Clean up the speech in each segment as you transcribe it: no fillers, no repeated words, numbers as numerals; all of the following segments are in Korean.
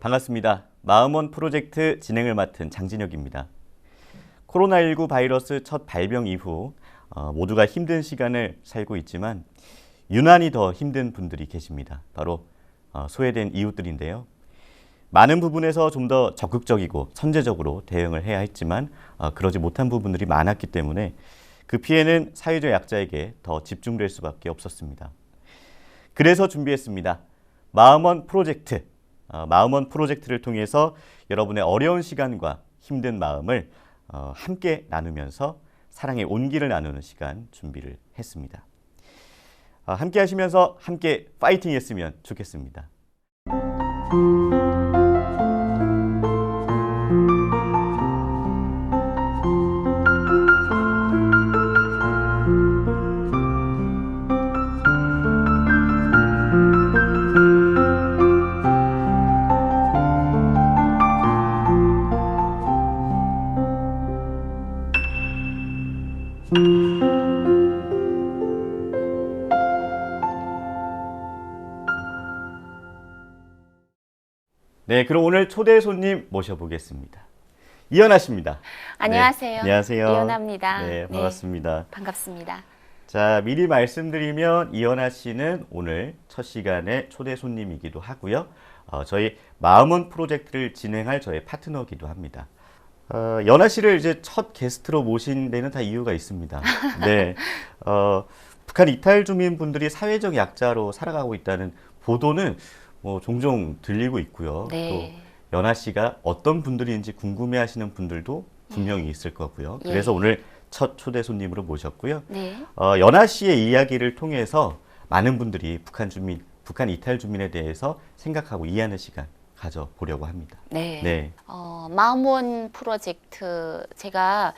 반갑습니다. 마음원 프로젝트 진행을 맡은 장진혁입니다. 코로나19 바이러스 첫 발병 이후 모두가 힘든 시간을 살고 있지만 유난히 더 힘든 분들이 계십니다. 바로 소외된 이웃들인데요. 많은 부분에서 좀 더 적극적이고 선제적으로 대응을 해야 했지만 그러지 못한 부분들이 많았기 때문에 그 피해는 사회적 약자에게 더 집중될 수밖에 없었습니다. 그래서 준비했습니다. 마음원 프로젝트. 마음원 프로젝트를 통해서 여러분의 어려운 시간과 힘든 마음을 함께 나누면서 사랑의 온기를 나누는 시간 준비를 했습니다. 함께 하시면서 함께 파이팅 했으면 좋겠습니다. 네, 그럼 오늘 초대 손님 모셔보겠습니다. 이연아 씨입니다. 안녕하세요. 네, 안녕하세요. 이연아입니다. 네, 반갑습니다. 네, 반갑습니다. 자, 미리 말씀드리면 이연아 씨는 오늘 첫 시간에 초대 손님이기도 하고요. 저희 마음원 프로젝트를 진행할 저의 파트너이기도 합니다. 연아 씨를 이제 첫 게스트로 모신 데는 다 이유가 있습니다. 네, 북한 이탈 주민분들이 사회적 약자로 살아가고 있다는 보도는 종종 들리고 있고요. 네. 또 연아 씨가 어떤 분들인지 궁금해하시는 분들도 분명히 있을 거고요. 예. 그래서 오늘 첫 초대 손님으로 모셨고요. 네. 연아 씨의 이야기를 통해서 많은 분들이 북한 이탈 주민에 대해서 생각하고 이해하는 시간 가져보려고 합니다. 네. 네. 마음원 프로젝트 제가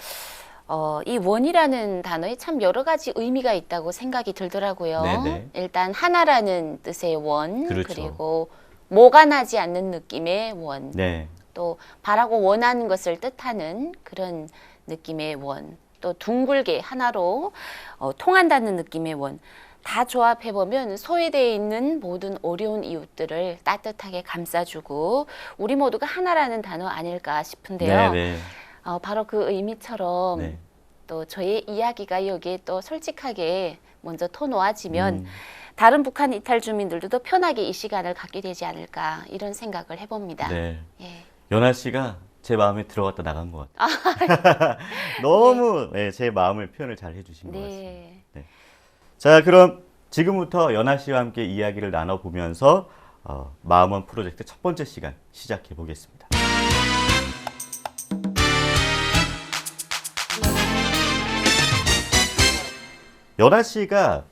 이 원이라는 단어에 참 여러 가지 의미가 있다고 생각이 들더라고요. 네네. 일단 하나라는 뜻의 원, 그렇죠. 그리고 모가 나지 않는 느낌의 원, 네. 또 바라고 원하는 것을 뜻하는 그런 느낌의 원, 또 둥글게 하나로 통한다는 느낌의 원. 다 조합해보면 소외되어 있는 모든 어려운 이웃들을 따뜻하게 감싸주고 우리 모두가 하나라는 단어 아닐까 싶은데요. 네네. 바로 그 의미처럼 네. 또 저의 이야기가 여기에 또 솔직하게 먼저 터놓아지면 다른 북한 이탈 주민들도 더 편하게 이 시간을 갖게 되지 않을까 이런 생각을 해봅니다. 네. 예. 연아 씨가 제 마음에 들어갔다 나간 것 같아요. 너무 네, 제 마음을 표현을 잘 해주신 것 같습니다. 네. 네. 자, 그럼 지금부터 연아 씨와 함께 이야기를 나눠보면서 마음원 프로젝트 첫 번째 시간 시작해 보겠습니다. 연아 씨가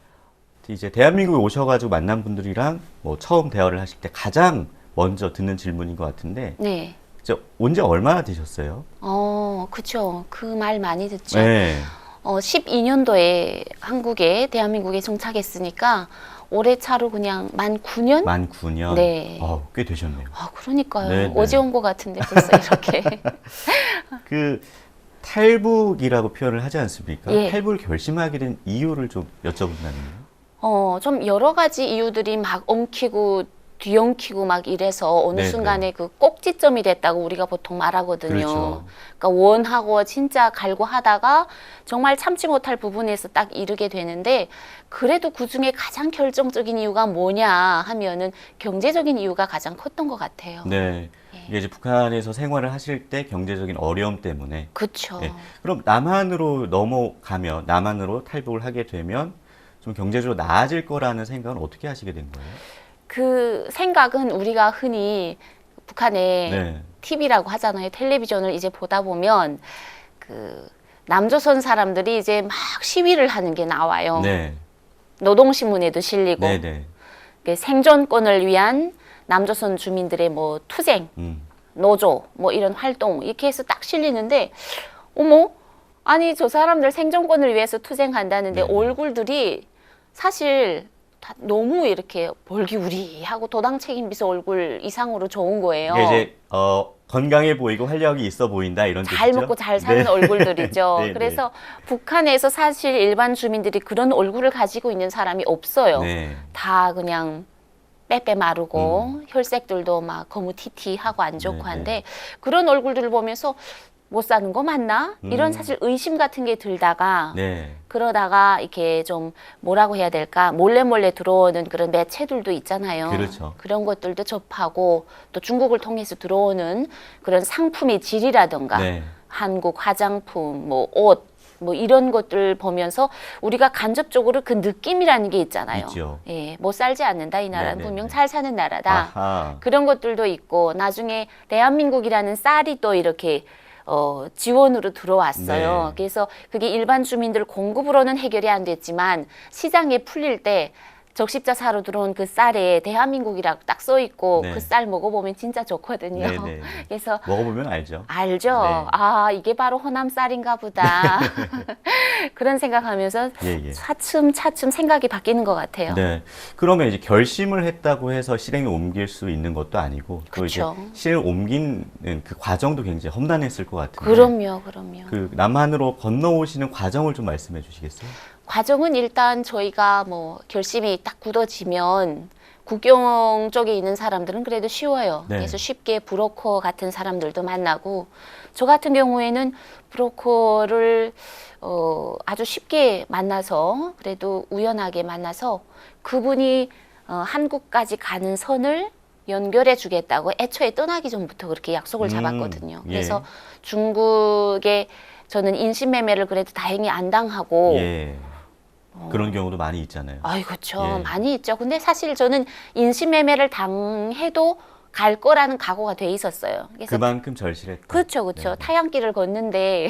이제 대한민국에 오셔가지고 만난 분들이랑 처음 대화를 하실 때 가장 먼저 듣는 질문인 것 같은데, 네. 온 지 얼마나 되셨어요? 그쵸. 그 말 많이 듣죠. 네. 12년도에 대한민국에 정착했으니까 올해 차로 그냥 만 9년? 만 9년? 네. 꽤 되셨네요. 그러니까요. 네네. 어제 온 것 같은데 벌써 이렇게. 그 탈북이라고 표현을 하지 않습니까? 예. 탈북을 결심하게 된 이유를 좀 여쭤본다면요. 좀 여러 가지 이유들이 막 엉키고 뒤엉키고 막 이래서 어느 네네. 순간에 그 꼭지점이 됐다고 우리가 보통 말하거든요. 그렇죠. 그러니까 원하고 진짜 갈고 하다가 정말 참지 못할 부분에서 딱 이르게 되는데 그래도 그중에 가장 결정적인 이유가 뭐냐 하면은 경제적인 이유가 가장 컸던 것 같아요. 네. 이게 이제 북한에서 생활을 하실 때 경제적인 어려움 때문에. 그렇죠. 네. 그럼 남한으로 탈북을 하게 되면 좀 경제적으로 나아질 거라는 생각은 어떻게 하시게 된 거예요? 그 생각은 우리가 흔히 북한의 네. TV라고 하잖아요. 텔레비전을 이제 보다 보면 그 남조선 사람들이 이제 막 시위를 하는 게 나와요. 네. 노동신문에도 실리고 네네. 생존권을 위한 남조선 주민들의 투쟁, 노조 이런 활동 이렇게 해서 딱 실리는데 어머 아니 저 사람들 생존권을 위해서 투쟁한다는데 네네. 얼굴들이 사실 다 너무 이렇게 벌기우리하고 도당 책임비서 얼굴 이상으로 좋은 거예요. 이게 이제 건강해 보이고 활력이 있어 보인다 이런 뜻이죠? 잘 먹고 잘 사는 네. 얼굴들이죠. 네, 그래서 북한에서 사실 일반 주민들이 그런 얼굴을 가지고 있는 사람이 없어요. 네. 다 그냥 빼빼 마르고 혈색들도 막 거무튀튀하고 안 좋고 네네. 한데 그런 얼굴들을 보면서 못 사는 거 맞나? 이런 사실 의심 같은 게 들다가 네. 그러다가 이렇게 좀 뭐라고 해야 될까? 몰래 들어오는 그런 매체들도 있잖아요. 그렇죠. 그런 것들도 접하고 또 중국을 통해서 들어오는 그런 상품의 질이라든가 네. 한국 화장품, 뭐 옷, 뭐 이런 것들 보면서 우리가 간접적으로 그 느낌이라는 게 있잖아요. 있죠. 예, 못 살지 않는다. 이 나라는 네네네. 분명 잘 사는 나라다. 아하. 그런 것들도 있고 나중에 대한민국이라는 쌀이 또 이렇게 지원으로 들어왔어요. 네. 그래서 그게 일반 주민들 공급으로는 해결이 안 됐지만 시장에 풀릴 때 적십자 사로 들어온 그 쌀에 대한민국이라고 딱 써 있고 네. 그 쌀 먹어보면 진짜 좋거든요. 네네. 그래서 먹어보면 알죠. 알죠. 네. 아, 이게 바로 호남 쌀인가 보다. 그런 생각하면서 예, 예. 차츰 생각이 바뀌는 것 같아요. 네. 그러면 이제 결심을 했다고 해서 실행에 옮길 수 있는 것도 아니고 또 이제 그쵸. 실행 옮기는 그 과정도 굉장히 험난했을 것 같은데. 그럼요. 그 남한으로 건너오시는 과정을 좀 말씀해 주시겠어요? 과정은 일단 저희가 뭐 결심이 딱 굳어지면 국경 쪽에 있는 사람들은 그래도 쉬워요. 네. 그래서 쉽게 브로커 같은 사람들도 만나고 저 같은 경우에는 브로커를 아주 쉽게 만나서 그래도 우연하게 만나서 그분이 한국까지 가는 선을 연결해 주겠다고 애초에 떠나기 전부터 그렇게 약속을 잡았거든요. 예. 그래서 중국에 저는 인신매매를 그래도 다행히 안 당하고 예. 그런 경우도 많이 있잖아요. 아이, 그렇죠. 예. 많이 있죠. 근데 사실 저는 인신매매를 당해도 갈 거라는 각오가 돼 있었어요. 그래서 그만큼 절실했다. 그렇죠, 그렇죠. 네. 타향길을 걷는데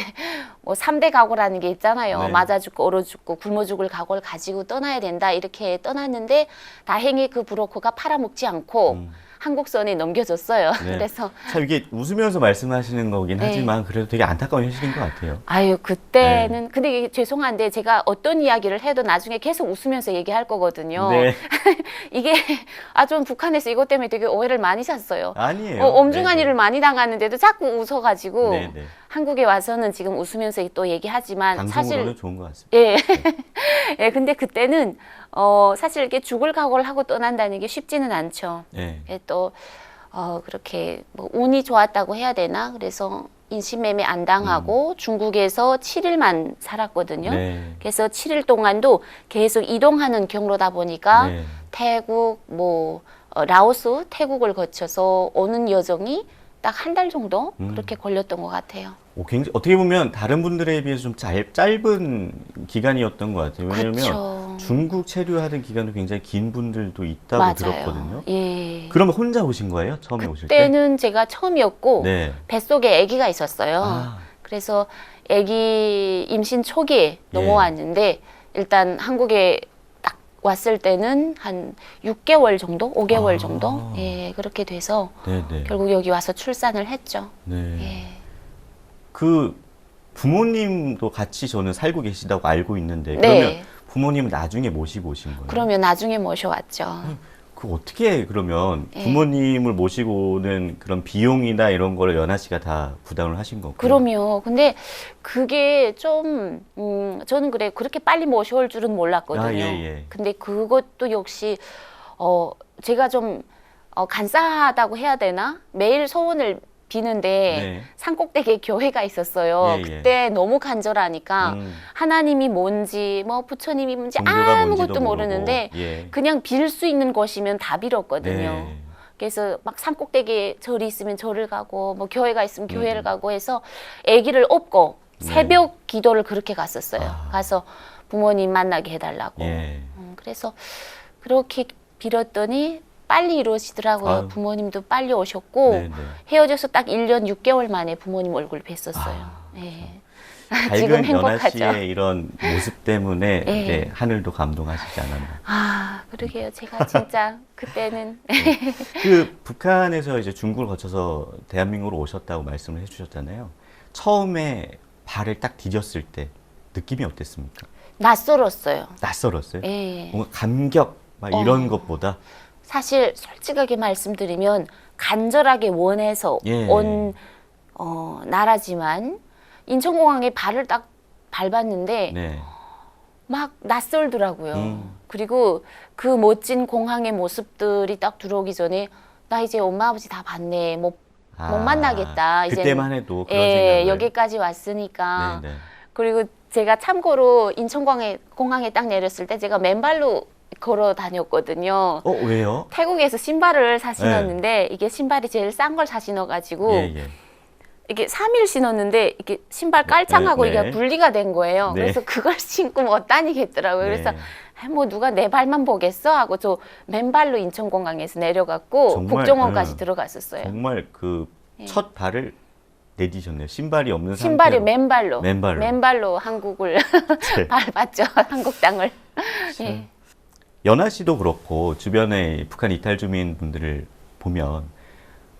뭐 3대 각오라는 게 있잖아요. 네. 맞아 죽고 얼어 죽고 굶어 죽을 각오를 가지고 떠나야 된다. 이렇게 떠났는데 다행히 그 브로커가 팔아먹지 않고 한국선에 넘겨줬어요. 네. 그래서 참 이게 웃으면서 말씀하시는 거긴 네. 하지만 그래도 되게 안타까운 현실인 것 같아요. 아유, 그때는 근데 이게 죄송한데 제가 어떤 이야기를 해도 나중에 계속 웃으면서 얘기할 거거든요. 네. 이게 좀 북한에서 이것 때문에 되게 오해를 많이 샀어요. 아니에요. 엄중한 네네. 일을 많이 당하는데도 자꾸 웃어가지고 네네. 한국에 와서는 지금 웃으면서 또 얘기하지만 방송으로는 사실 좋은 것 같습니다. 예. 예, 근데 그때는 사실 이렇게 죽을 각오를 하고 떠난다는 게 쉽지는 않죠. 네. 예, 또 그렇게 뭐 운이 좋았다고 해야 되나? 그래서 인신매매 안 당하고 중국에서 7일만 살았거든요. 네. 그래서 7일 동안도 계속 이동하는 경로다 보니까 네. 태국, 라오스, 태국을 거쳐서 오는 여정이 딱 한 달 정도 그렇게 걸렸던 것 같아요. 굉장히 어떻게 보면 다른 분들에 비해서 좀 짧은 기간이었던 것 같아요. 왜냐하면 그쵸. 중국 체류하던 기간도 굉장히 긴 분들도 있다고 맞아요. 들었거든요. 예. 그러면 혼자 오신 거예요? 처음에 오실 때? 그때는 제가 처음이었고 네. 뱃속에 아기가 있었어요. 아. 그래서 아기 임신 초기에 예. 넘어왔는데 일단 한국에 딱 왔을 때는 한 6개월 정도, 5개월 아. 정도, 예, 그렇게 돼서 네네. 결국 여기 와서 출산을 했죠. 네. 예. 그 부모님도 같이 저는 살고 계시다고 알고 있는데 그러면 네. 부모님은 나중에 모시고 오신 거예요? 그러면 나중에 모셔왔죠. 그 어떻게 그러면 예. 부모님을 모시고 오는 그런 비용이나 이런 거를 연아 씨가 다 부담을 하신 거고? 그럼요. 근데 그게 좀, 저는 그렇게 빨리 모셔올 줄은 몰랐거든요. 아, 예, 예. 근데 그것도 역시, 제가 좀, 간사하다고 해야 되나? 매일 소원을 비는데, 네. 산꼭대기에 교회가 있었어요. 예, 예. 그때 너무 간절하니까, 하나님이 뭔지, 뭐 부처님이 뭔지 종교가 아무것도 뭔지도 모르는데, 모르고. 예. 그냥 빌 수 있는 곳이면 다 빌었거든요. 네. 그래서 막 산꼭대기에 절이 있으면 절을 가고 뭐 교회가 있으면 교회를 가고 해서 아기를 업고 새벽 기도를 그렇게 갔었어요. 아. 가서 부모님 만나게 해달라고. 예. 그래서 그렇게 빌었더니 빨리 이루어지더라고요. 아유. 부모님도 빨리 오셨고 네네. 헤어져서 딱 1년 6개월 만에 부모님 얼굴 뵀었어요. 아, 예. 지금 밝은 연아 행복하죠. 씨의 이런 모습 때문에 예. 이제 하늘도 감동하시지 않았나. 아, 그러게요. 제가 진짜 그때는 그 북한에서 이제 중국을 거쳐서 대한민국으로 오셨다고 말씀을 해주셨잖아요. 처음에 발을 딱 디뎠을 때 느낌이 어땠습니까? 낯설었어요. 낯설었어요? 예. 뭔가 감격 막 이런 것보다 사실 솔직하게 말씀드리면 간절하게 원해서 예. 온 나라지만 인천공항에 발을 딱 밟았는데 네. 막 낯설더라고요. 그리고 그 멋진 공항의 모습들이 딱 들어오기 전에 나 이제 엄마 아버지 다 봤네. 못 만나겠다. 그때만 해도 그런 예, 생각을. 여기까지 왔으니까. 네네. 그리고 제가 참고로 공항에 딱 내렸을 때 제가 맨발로 걸어 다녔거든요. 왜요? 태국에서 신발을 사 신었는데 이게 신발이 제일 싼 걸 사 신어가지고 예. 이게 3일 신었는데 이게 신발 깔짱하고 네. 이게 분리가 된 거예요. 네. 그래서 그걸 신고 못 다니겠더라고요. 그래서 네. 뭐 누가 내 발만 보겠어 하고 저 맨발로 인천공항에서 내려갔고 정말, 국정원까지 들어갔었어요. 정말 그 예. 첫 발을 내디셨네요. 신발이 없는 신발이 상태로. 맨발로 한국을 네. 밟았죠. 한국 땅을. 예. 연아 씨도 그렇고 주변의 북한 이탈 주민분들을 보면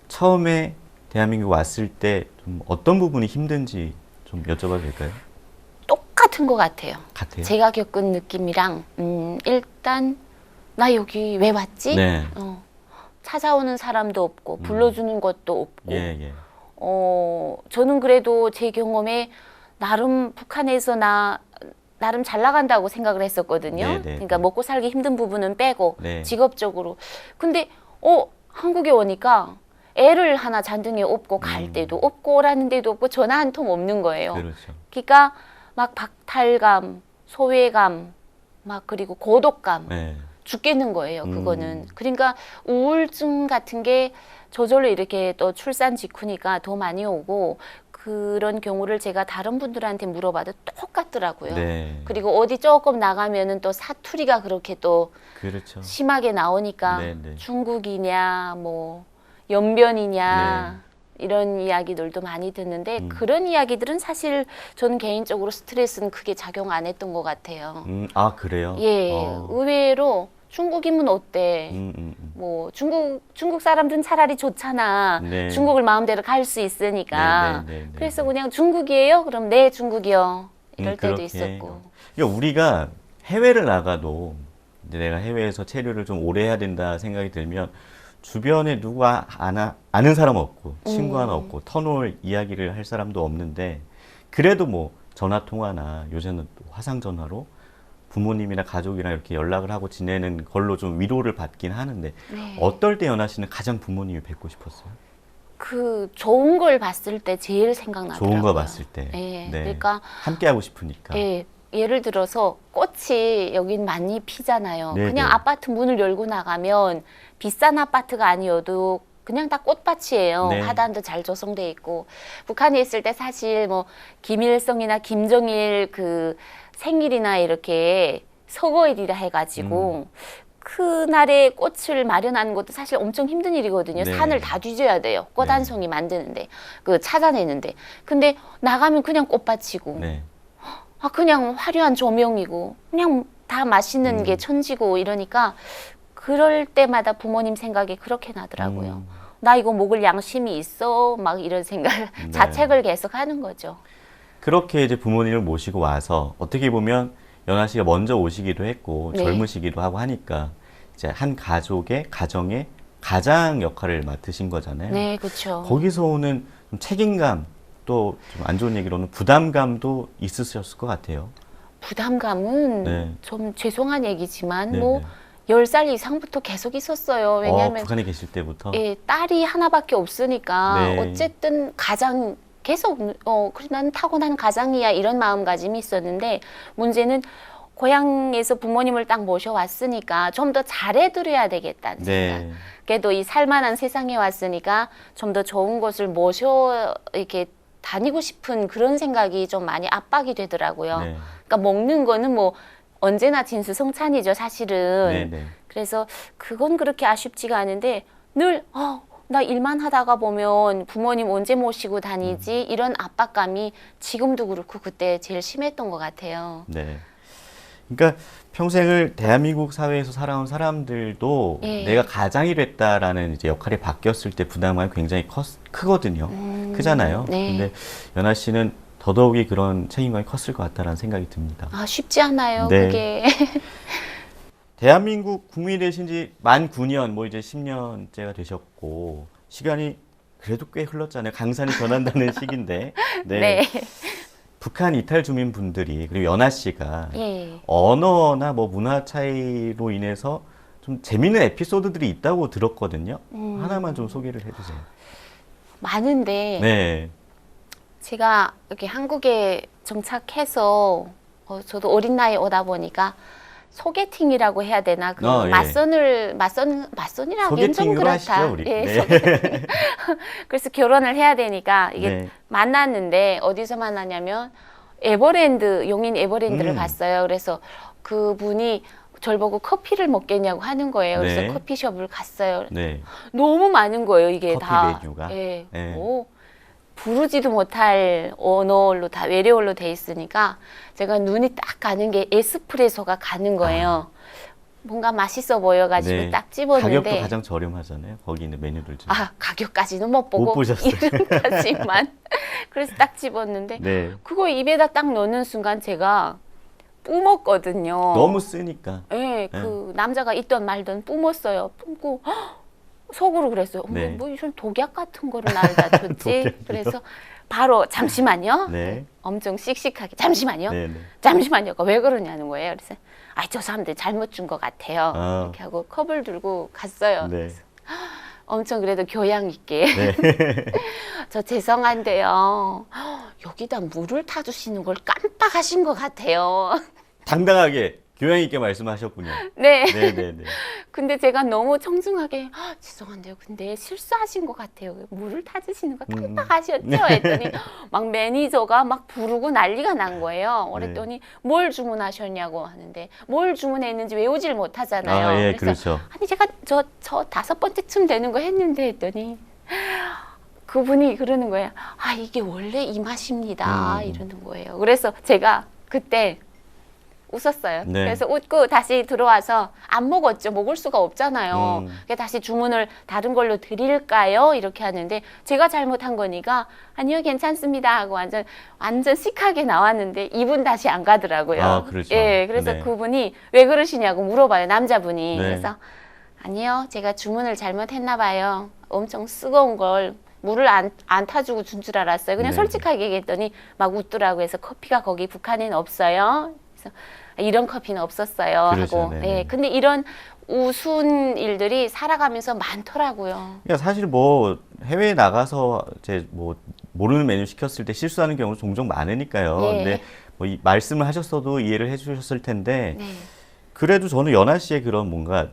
처음에 대한민국 왔을 때 좀 어떤 부분이 힘든지 좀 여쭤봐도 될까요? 똑같은 것 같아요. 같아요. 제가 겪은 느낌이랑 일단 나 여기 왜 왔지? 네. 찾아오는 사람도 없고 불러주는 것도 없고 예. 저는 그래도 제 경험에 나름 북한에서 나름 잘 나간다고 생각을 했었거든요. 네. 그러니까 먹고 살기 힘든 부분은 빼고 네. 직업적으로. 근데 한국에 오니까 애를 하나 잔등에 업고 갈 때도 없고 오라는 데도 없고 전화 한 통 없는 거예요. 그렇죠. 그러니까 막 박탈감, 소외감, 막 그리고 고독감 네. 죽겠는 거예요. 그거는. 그러니까 우울증 같은 게 저절로 이렇게 또 출산 직후니까 더 많이 오고 그런 경우를 제가 다른 분들한테 물어봐도 똑같더라고요. 네. 그리고 어디 조금 나가면은 또 사투리가 그렇게 또 그렇죠. 심하게 나오니까 네. 중국이냐 뭐 연변이냐 이런 이야기들도 많이 듣는데 그런 이야기들은 사실 저는 개인적으로 스트레스는 크게 작용 안 했던 것 같아요. 그래요? 예, 의외로 중국이면 어때? 뭐 중국 사람들은 차라리 좋잖아. 네. 중국을 마음대로 갈 수 있으니까. 네. 그래서 그냥 중국이에요? 그럼 네, 중국이요. 이럴 때도 그렇게. 있었고. 그러니까 우리가 해외를 나가도 이제 내가 해외에서 체류를 좀 오래 해야 된다 생각이 들면 주변에 누가 아는 사람 없고 친구 하나 없고 터놓을 이야기를 할 사람도 없는데 그래도 뭐 전화 통화나 요새는 또 화상 전화로 부모님이나 가족이랑 이렇게 연락을 하고 지내는 걸로 좀 위로를 받긴 하는데 네. 어떨 때 연아 씨는 가장 부모님이 뵙고 싶었어요? 그 좋은 걸 봤을 때 제일 생각나더라고요. 좋은 거 봤을 때. 예, 네. 그러니까 함께 하고 싶으니까. 예, 예를 들어서 꽃이 여긴 많이 피잖아요. 네네. 그냥 아파트 문을 열고 나가면 비싼 아파트가 아니어도 그냥 다 꽃밭이에요. 네. 화단도 잘 조성돼 있고. 북한에 있을 때 사실 뭐 김일성이나 김정일 그 생일이나 이렇게 서거일이라 해가지고 그날에 꽃을 마련하는 것도 사실 엄청 힘든 일이거든요. 네. 산을 다 뒤져야 돼요. 꽃 네. 한 송이 만드는데 그 찾아내는데. 근데 나가면 그냥 꽃밭이고. 네. 그냥 화려한 조명이고 그냥 다 맛있는 게 천지고 이러니까 그럴 때마다 부모님 생각이 그렇게 나더라고요. 나 이거 먹을 양심이 있어? 막 이런 생각, 네. 자책을 계속 하는 거죠. 그렇게 이제 부모님을 모시고 와서 어떻게 보면 연아 씨가 먼저 오시기도 했고 네. 젊으시기도 하고 하니까 이제 한 가족의 가정의 가장 역할을 맡으신 거잖아요. 네, 그렇죠. 거기서 오는 좀 책임감 또 좀 안 좋은 얘기로는 부담감도 있으셨을 것 같아요. 부담감은 네. 좀 죄송한 얘기지만 네, 뭐 네. 10살 이상부터 계속 있었어요. 왜냐하면 북한에 계실 때부터. 예, 딸이 하나밖에 없으니까 네. 어쨌든 가장 계속 그래 나는 타고난 가장이야 이런 마음가짐이 있었는데 문제는 고향에서 부모님을 딱 모셔왔으니까 좀 더 잘해드려야 되겠다는 생각. 네. 그래도 이 살만한 세상에 왔으니까 좀 더 좋은 곳을 모셔 이렇게 다니고 싶은 그런 생각이 좀 많이 압박이 되더라고요. 네. 그러니까 먹는 거는 뭐 언제나 진수성찬이죠, 사실은. 네. 그래서 그건 그렇게 아쉽지가 않은데 늘 나 일만 하다가 보면 부모님 언제 모시고 다니지 이런 압박감이 지금도 그렇고 그때 제일 심했던 것 같아요. 네. 그러니까 평생을 대한민국 사회에서 살아온 사람들도 예. 내가 가장이 됐다라는 이제 역할이 바뀌었을 때 부담감이 굉장히 크거든요. 크잖아요. 네. 근데 연아 씨는 더더욱이 그런 책임감이 컸을 것 같다라는 생각이 듭니다. 쉽지 않아요, 네. 그게. 대한민국 국민이 되신 지 만 9년, 뭐 이제 10년째가 되셨고, 시간이 그래도 꽤 흘렀잖아요. 강산이 변한다는 시기인데. 네. 북한 이탈 주민분들이 그리고 연아 씨가 예. 언어나 뭐 문화 차이로 인해서 좀 재미있는 에피소드들이 있다고 들었거든요. 하나만 좀 소개를 해주세요. 많은데 네. 제가 이렇게 한국에 정착해서 저도 어린 나이에 오다 보니까 소개팅이라고 해야 되나 그 예. 맞선이라고 하기엔 좀 소개팅으로 그렇다. 하시죠, 우리. 예, 네. 소개팅. 그래서 결혼을 해야 되니까 이게 네. 만났는데 어디서 만나냐면 에버랜드 용인 에버랜드를 음. 갔어요. 그래서 그분이 저를 보고 커피를 먹겠냐고 하는 거예요. 그래서 네. 커피숍을 갔어요. 네. 너무 많은 거예요, 이게 커피 다. 메뉴가? 예. 네. 부르지도 못할 언어로 다 외래어로 돼 있으니까 제가 눈이 딱 가는 게 에스프레소가 가는 거예요. 뭔가 맛있어 보여가지고 네. 딱 집었는데 가격도 가장 저렴하잖아요. 거기 있는 메뉴들 중에. 가격까지는 못 보고 못 보셨어요? 이름까지만 그래서 딱 집었는데 네. 그거 입에다 딱 넣는 순간 제가 뿜었거든요. 너무 쓰니까. 네, 그 남자가 있던 말든 뿜었어요. 뿜고 속으로 그랬어요. 네. 뭐 이런 독약 같은 거를 나에다 줬지. 독약이요? 그래서 바로 잠시만요. 네. 엄청 씩씩하게 잠시만요. 네, 네. 잠시만요. 왜 그러냐는 거예요. 그래서 저 사람들 잘못 준 것 같아요. 이렇게 하고 컵을 들고 갔어요. 네. 엄청 그래도 교양 있게 네. 저 죄송한데요. 여기다 물을 타주시는 걸 깜빡하신 것 같아요. 당당하게 교양 있게 말씀하셨군요. 네. 네, 네, 네. 근데 제가 너무 청중하게 죄송한데요. 근데 실수하신 것 같아요. 물을 타주시는 거 깜빡하셨죠? 했더니 막 매니저가 막 부르고 난리가 난 거예요. 그랬더니 뭘 주문하셨냐고 하는데 뭘 주문했는지 외우질 못하잖아요. 예, 그래서 그렇죠. 아니 제가 저 5번째쯤 되는 거 했는데 했더니 그분이 그러는 거예요. 이게 원래 이 맛입니다. 이러는 거예요. 그래서 제가 그때 웃었어요. 네. 그래서 웃고 다시 들어와서 안 먹었죠. 먹을 수가 없잖아요. 그래서 다시 주문을 다른 걸로 드릴까요? 이렇게 하는데 제가 잘못한 거니까 아니요 괜찮습니다 하고 완전 시크하게 나왔는데 이분 다시 안 가더라고요. 그렇죠. 예, 그래서 네. 그분이 왜 그러시냐고 물어봐요. 남자분이. 네. 그래서 아니요 제가 주문을 잘못했나 봐요. 엄청 쓰거운 걸 물을 안 타주고 준 줄 알았어요. 그냥 네. 솔직하게 얘기했더니 막 웃더라고요. 그래서 커피가 거기 북한에는 없어요. 그래서 이런 커피는 없었어요. 그렇죠. 하고. 네네. 예, 근데 이런 우스운 일들이 살아가면서 많더라고요. 그러니까 사실 뭐 해외에 나가서 이제 뭐 모르는 메뉴 시켰을 때 실수하는 경우도 종종 많으니까요. 예. 근데 뭐 이 말씀을 하셨어도 이해를 해주셨을 텐데 네. 그래도 저는 연아 씨의 그런 뭔가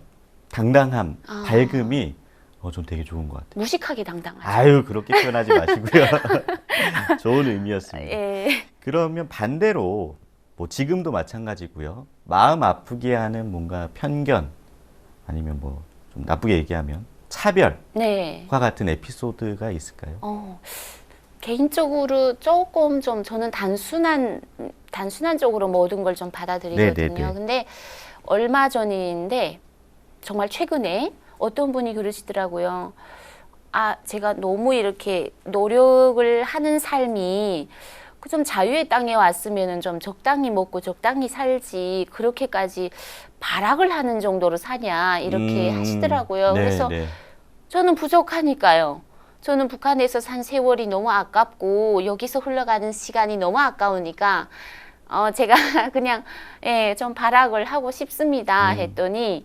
당당함, 아. 밝음이 전 되게 좋은 것 같아요. 무식하게 당당하죠. 아유 그렇게 표현하지 마시고요. 좋은 의미였습니다. 예. 그러면 반대로 뭐 지금도 마찬가지고요. 마음 아프게 하는 뭔가 편견 아니면 뭐 좀 나쁘게 얘기하면 차별과 네. 같은 에피소드가 있을까요? 개인적으로 조금 좀 저는 단순한 쪽으로 모든 걸 좀 받아들이거든요. 네네네. 근데 얼마 전인데 정말 최근에 어떤 분이 그러시더라고요. 제가 너무 이렇게 노력을 하는 삶이 좀 자유의 땅에 왔으면은 좀 적당히 먹고 적당히 살지 그렇게까지 발악을 하는 정도로 사냐 이렇게 하시더라고요. 네, 그래서 네. 저는 부족하니까요. 저는 북한에서 산 세월이 너무 아깝고 여기서 흘러가는 시간이 너무 아까우니까 제가 그냥 좀 발악을 하고 싶습니다 했더니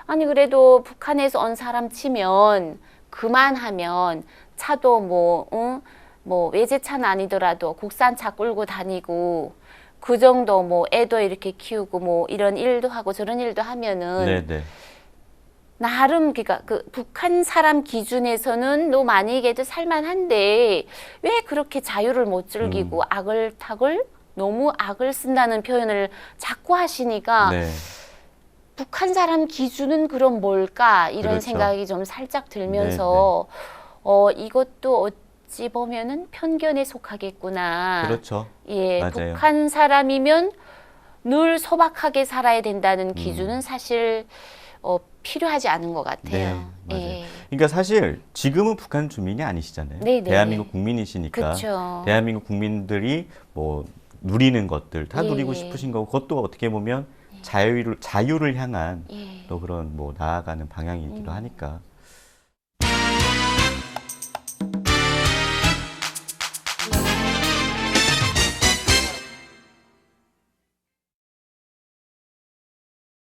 아니 그래도 북한에서 온 사람 치면 그만하면 차도 뭐 외제차는 아니더라도 국산차 끌고 다니고 그 정도 뭐 애도 이렇게 키우고 뭐 이런 일도 하고 저런 일도 하면은 네, 네. 나름 그러니까 그 북한 사람 기준에서는 너 만약에도 살만한데 왜 그렇게 자유를 못 즐기고 악을 너무 악을 쓴다는 표현을 자꾸 하시니까 네. 북한 사람 기준은 그럼 뭘까 이런 그렇죠. 생각이 좀 살짝 들면서 이것도 어찌 보면은 편견에 속하겠구나. 그렇죠. 예, 맞아요. 북한 사람이면 늘 소박하게 살아야 된다는 기준은 사실 필요하지 않은 것 같아요. 네, 맞아요. 예. 그러니까 사실 지금은 북한 주민이 아니시잖아요. 네네. 대한민국 국민이시니까 그쵸. 대한민국 국민들이 뭐 누리는 것들 다 예, 누리고 예. 싶으신 거고 그것도 어떻게 보면 자유를 향한 예. 또 그런 뭐 나아가는 방향이기도 하니까